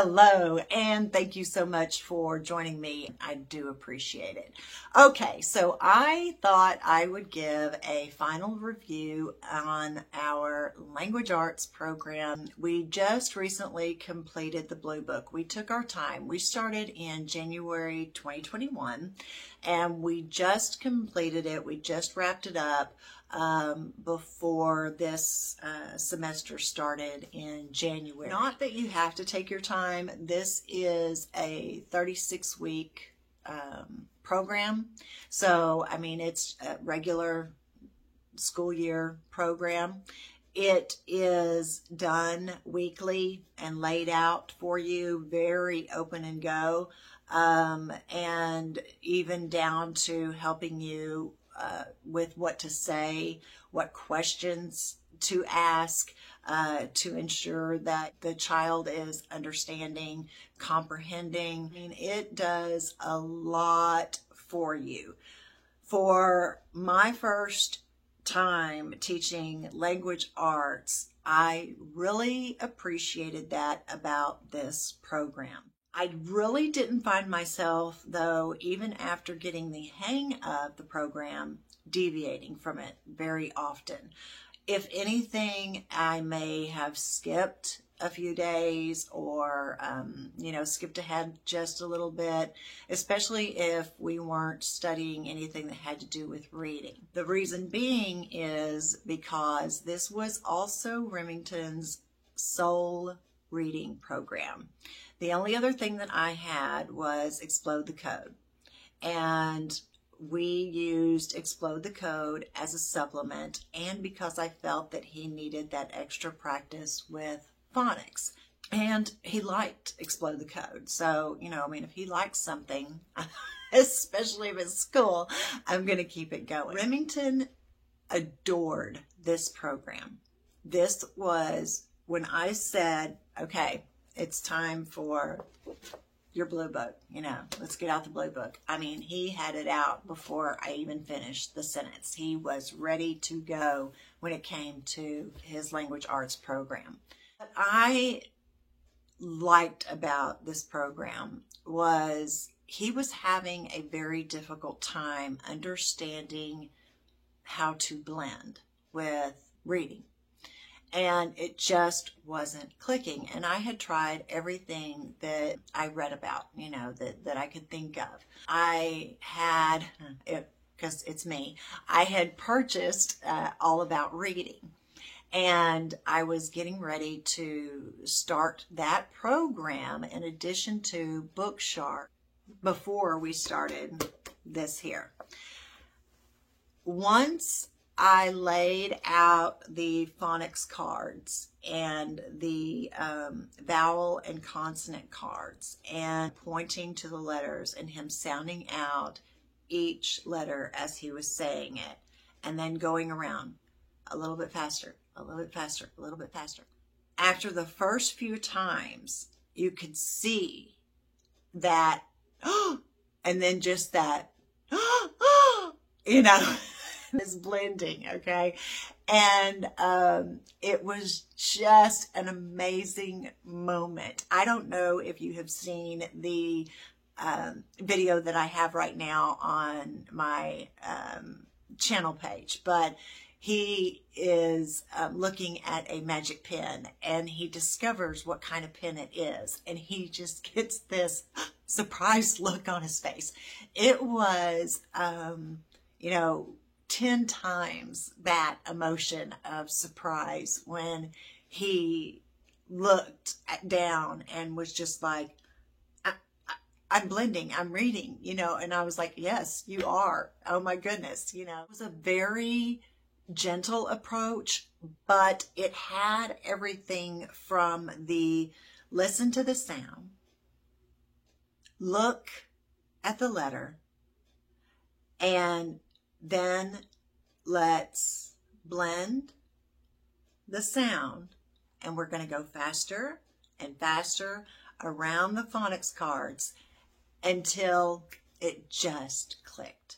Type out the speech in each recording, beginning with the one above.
Hello, and thank you so much for joining me. I do appreciate it. Okay, so I thought I would give a final review on our language arts program. We just recently completed the Blue Book. We took our time. We started in January 2021, and we just completed it. We just wrapped it up before this semester started in January. Not that you have to take your time. This is a 36-week program. So, I mean, it's a regular school year program. It is done weekly and laid out for you, very open and go, and even down to helping you with what to say, what questions to ask, to ensure that the child is understanding, comprehending. I mean, it does a lot for you. For my first time teaching language arts, I really appreciated that about this program. I really didn't find myself, though, even after getting the hang of the program, deviating from it very often. If anything, I may have skipped a few days or, skipped ahead just a little bit, especially if we weren't studying anything that had to do with reading. The reason being is because this was also Remington's sole reading program. The only other thing that I had was Explode the Code. And we used Explode the Code as a supplement, and because I felt that he needed that extra practice with phonics. And he liked Explode the Code. So, if he likes something, especially if it's school, I'm going to keep it going. Remington adored this program. This was when I said, okay, it's time for your Blue Book, let's get out the Blue Book. I mean, he had it out before I even finished the sentence. He was ready to go when it came to his language arts program. What I liked about this program was he was having a very difficult time understanding how to blend with reading. And it just wasn't clicking. And I had tried everything that I read about, that I could think of. I had, because it's me, I had purchased All About Reading. And I was getting ready to start that program in addition to Bookshark before we started this here. Once I laid out the phonics cards and the vowel and consonant cards and pointing to the letters and him sounding out each letter as he was saying it, and then going around a little bit faster, a little bit faster, a little bit faster. After the first few times, you could see that, and then just that, this blending, okay? And it was just an amazing moment. I don't know if you have seen the video that I have right now on my channel page, but he is looking at a magic pen, and he discovers what kind of pen it is, and he just gets this surprised look on his face. It was, 10 times that emotion of surprise when he looked down and was just like, I'm blending, I'm reading, and I was like, yes, you are. Oh my goodness, It was a very gentle approach, but it had everything from the listen to the sound, look at the letter, and then let's blend the sound, and we're going to go faster and faster around the phonics cards until it just clicked.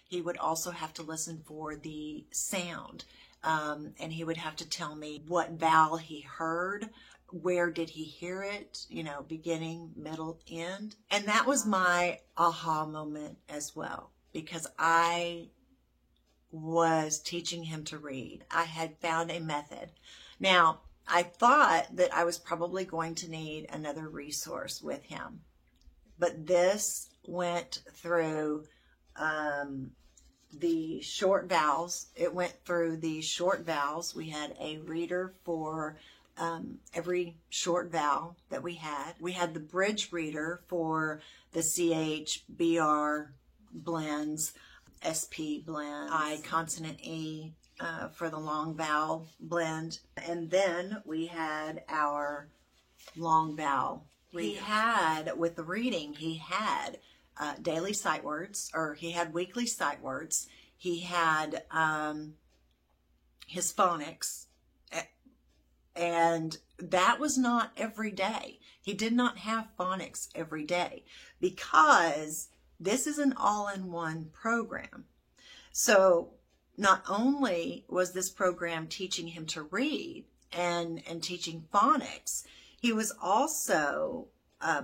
He would also have to listen for the sound, and he would have to tell me what vowel he heard, where did he hear it, beginning, middle, end. And that was my aha moment as well, because I was teaching him to read. I had found a method. Now, I thought that I was probably going to need another resource with him, but this went through the short vowels. It went through the short vowels. We had a reader for every short vowel that we had. We had the bridge reader for the CH, BR blends, SP blend, I consonant E for the long vowel blend. And then we had our long vowel reader. He had, with the reading, he had daily sight words, or he had weekly sight words. He had his phonics, and that was not every day. He did not have phonics every day, because this is an all-in-one program. So not only was this program teaching him to read and teaching phonics, he was also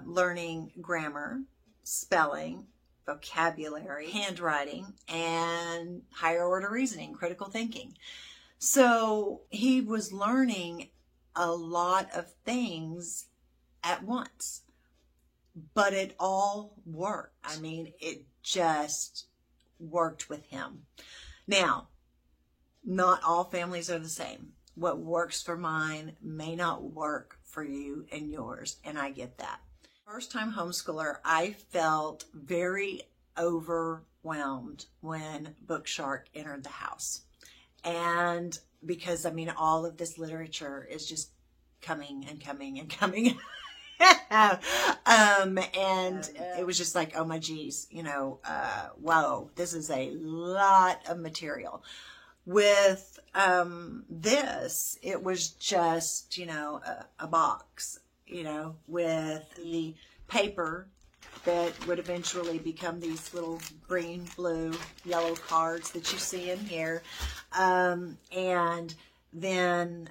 learning grammar, spelling, vocabulary, handwriting, and higher order reasoning, critical thinking. So he was learning a lot of things at once, but it all worked. I mean, it just worked with him. Now, not all families are the same. What works for mine may not work for you and yours, and I get that. First time homeschooler, I felt very overwhelmed when Bookshark entered the house. And because, I mean, all of this literature is just coming and coming and coming. And it was just like, oh my geez, whoa, this is a lot of material. With this, it was just, a box, with the paper that would eventually become these little green, blue, yellow cards that you see in here. And then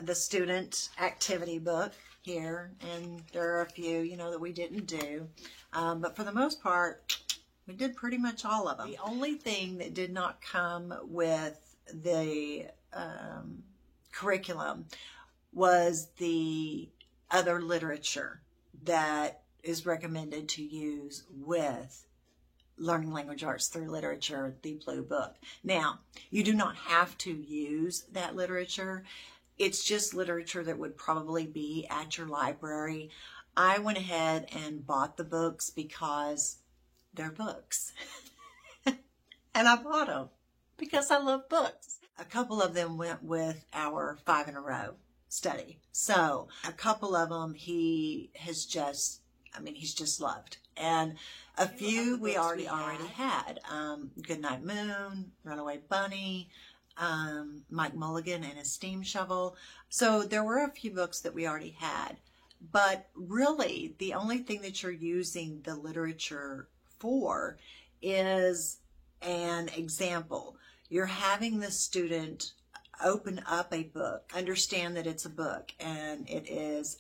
the student activity book here, and there are a few, that we didn't do. But for the most part, we did pretty much all of them. The only thing that did not come with the curriculum was the other literature that is recommended to use with Learning Language Arts through Literature, the Blue Book. Now, you do not have to use that literature. It's just literature that would probably be at your library. I went ahead and bought the books because they're books. And I bought them because I love books. A couple of them went with our 5 in a row study. So a couple of them he's just loved. And a few we already had. Goodnight Moon, Runaway Bunny, Mike Mulligan and his Steam Shovel. So there were a few books that we already had. But really, the only thing that you're using the literature for is an example. You're having the student open up a book, understand that it's a book, and it is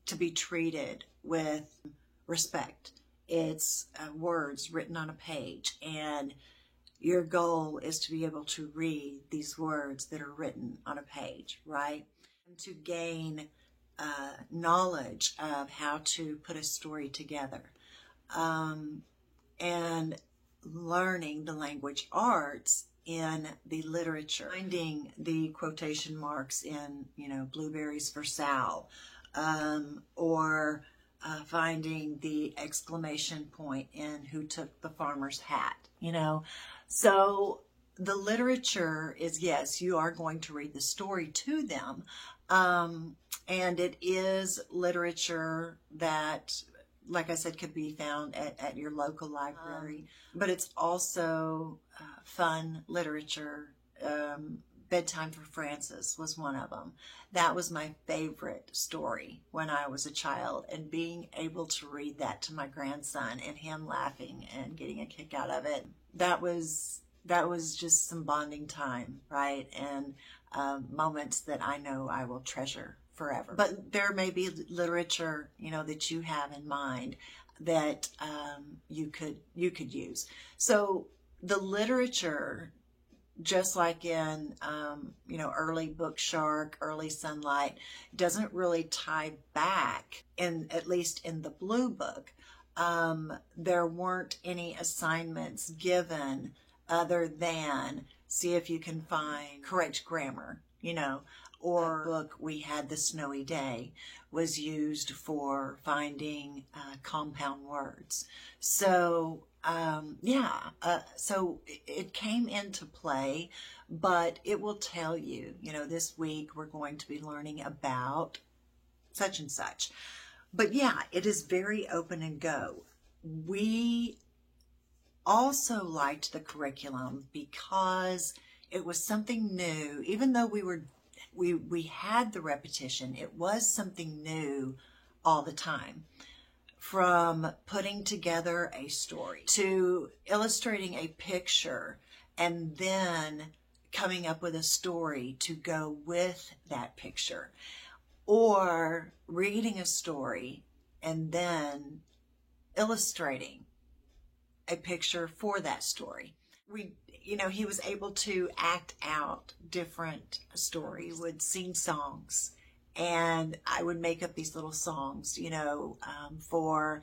to be treated with respect. It's words written on a page, and your goal is to be able to read these words that are written on a page, right? And to gain knowledge of how to put a story together, and learning the language arts in the literature, finding the quotation marks in, Blueberries for Sal, or finding the exclamation point in Who Took the Farmer's Hat, So the literature is, yes, you are going to read the story to them, and it is literature that, like I said, could be found at your local library, but it's also fun literature. Bedtime for Francis was one of them. That was my favorite story when I was a child, and being able to read that to my grandson and him laughing and getting a kick out of it, that was just some bonding time, right? And moments that I know I will treasure forever. But there may be literature, that you have in mind that you could use. So the literature, just like in early Book Shark, early Sunlight, doesn't really tie back, at least in the Blue Book. There weren't any assignments given other than see if you can find correct grammar, or book we had, The Snowy Day, was used for finding compound words. So so it came into play, but it will tell you, this week we're going to be learning about such and such. But yeah, it is very open and go. We also liked the curriculum because it was something new. Even though we had the repetition, it was something new all the time. From putting together a story to illustrating a picture and then coming up with a story to go with that picture, or reading a story and then illustrating a picture for that story. He was able to act out different stories, would sing songs, and I would make up these little songs, for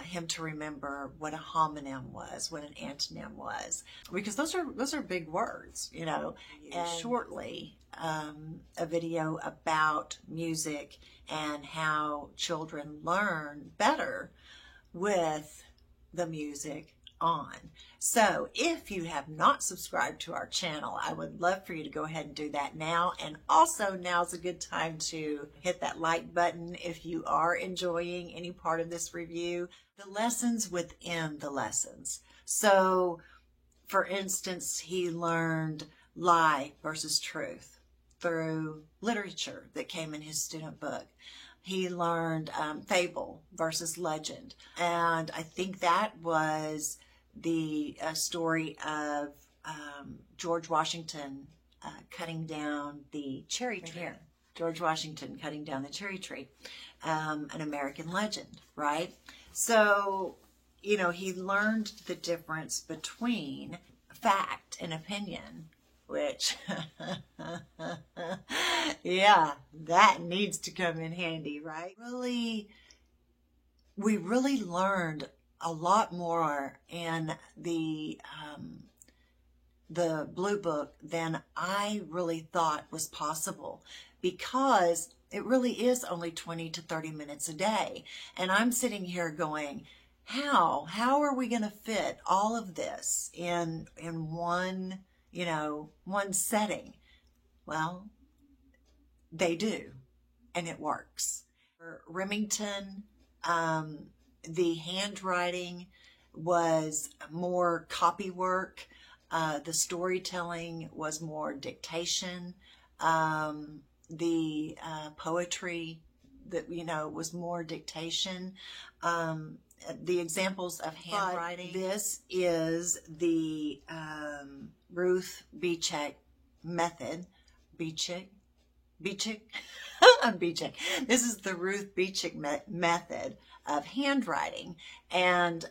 him to remember what a homonym was, what an antonym was, because those are big words, And shortly, a video about music and how children learn better with the music on. So if you have not subscribed to our channel, I would love for you to go ahead and do that now. And also, now's a good time to hit that like button if you are enjoying any part of this review. The lessons within the lessons. So for instance, he learned lie versus truth through literature that came in his student book. He learned fable versus legend. And I think that was the story of George Washington cutting down the cherry tree. Here. George Washington cutting down the cherry tree, an American legend, right? So, he learned the difference between fact and opinion, which, yeah, that needs to come in handy, right? We really learned a lot more in the Blue Book than I really thought was possible, because it really is only 20 to 30 minutes a day. And I'm sitting here going, how are we going to fit all of this in one, one setting? Well, they do, and it works. For Remington, the handwriting was more copy work. The storytelling was more dictation. The poetry that, was more dictation. The examples of handwriting. But this is the Ruth Beechick method. Beechick? Beechick. This is the Ruth Beechick method of handwriting. And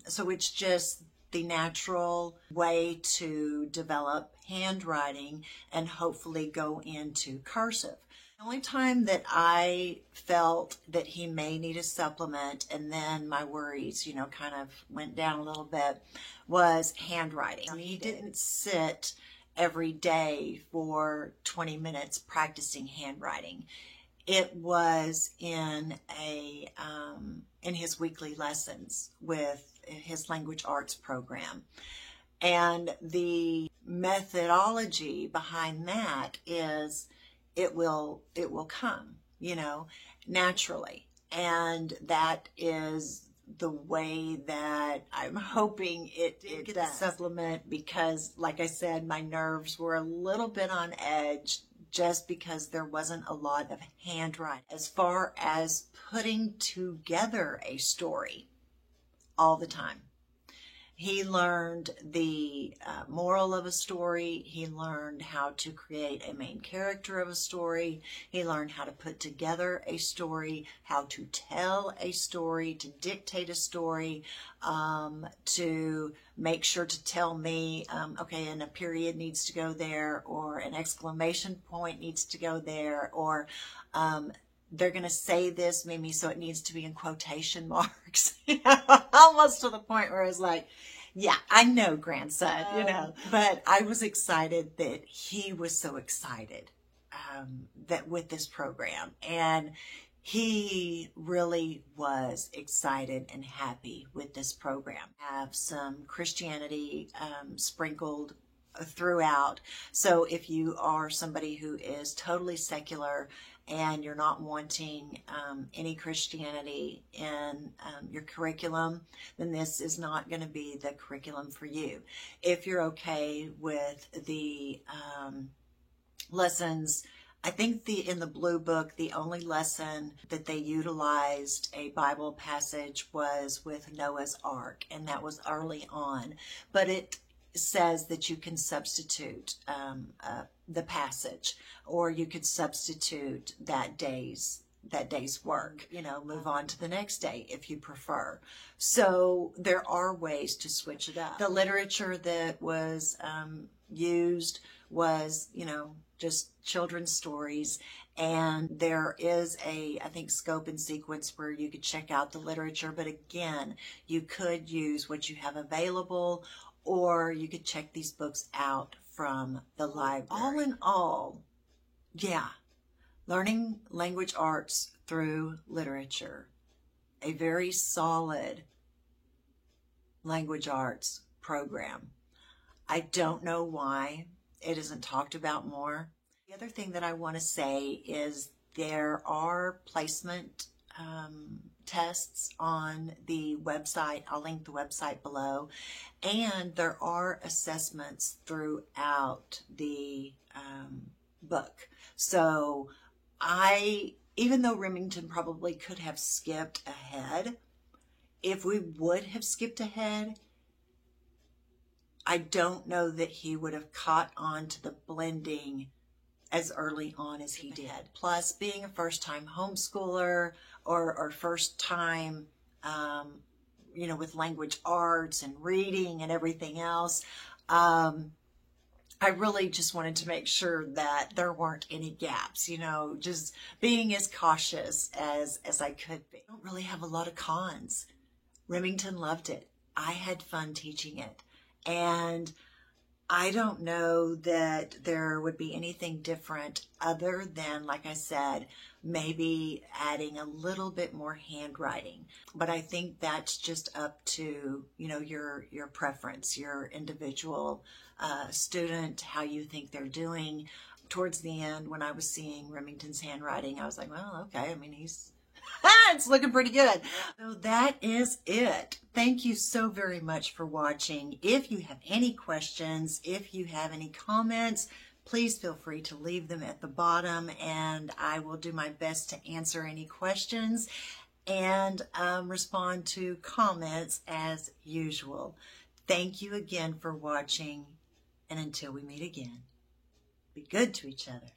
so it's just the natural way to develop handwriting and hopefully go into cursive. The only time that I felt that he may need a supplement, and then my worries, kind of went down a little bit, was handwriting. He didn't sit every day for 20 minutes practicing handwriting. It was in his weekly lessons with his language arts program. And the methodology behind that is it will come, naturally. And that is the way that I'm hoping it does. Supplement, because like I said, my nerves were a little bit on edge just because there wasn't a lot of handwriting. As far as putting together a story all the time, He learned the moral of a story. He learned how to create a main character of a story. He learned how to put together a story, how to tell a story, to dictate a story, to make sure to tell me, okay, and a period needs to go there, or an exclamation point needs to go there, or they're going to say this, Mimi, so it needs to be in quotation marks. Almost to the point where I was like, yeah, I know, grandson, But I was excited that he was so excited that with this program. And he really was excited and happy with this program. Have some Christianity sprinkled throughout. So if you are somebody who is totally secular and you're not wanting any Christianity in your curriculum, then this is not going to be the curriculum for you. If you're okay with the lessons, I think in the Blue Book, the only lesson that they utilized a Bible passage was with Noah's Ark, and that was early on. But it says that you can substitute the passage, or you could substitute that day's work, move on to the next day if you prefer. So there are ways to switch it up. The literature that was used was, just children's stories. And there is I think, scope and sequence where you could check out the literature. But again, you could use what you have available, or you could check these books out from the library. All in all, yeah, learning language arts through literature, a very solid language arts program. I don't know why it isn't talked about more. The other thing that I want to say is there are placement tests on the website. I'll link the website below. And there are assessments throughout the book. So even though Remington probably could have skipped ahead, if we would have skipped ahead, I don't know that he would have caught on to the blending as early on as he did. Plus, being a first-time homeschooler or first-time, with language arts and reading and everything else, I really just wanted to make sure that there weren't any gaps, just being as cautious as I could be. I don't really have a lot of cons. Remington loved it. I had fun teaching it. And I don't know that there would be anything different other than, like I said, maybe adding a little bit more handwriting. But I think that's just up to, your preference, your individual student, how you think they're doing. Towards the end, when I was seeing Remington's handwriting, I was like, well, okay, I mean, it's looking pretty good. So that is it. Thank you so very much for watching. If you have any questions, if you have any comments, please feel free to leave them at the bottom, and I will do my best to answer any questions and respond to comments as usual. Thank you again for watching, and until we meet again, be good to each other.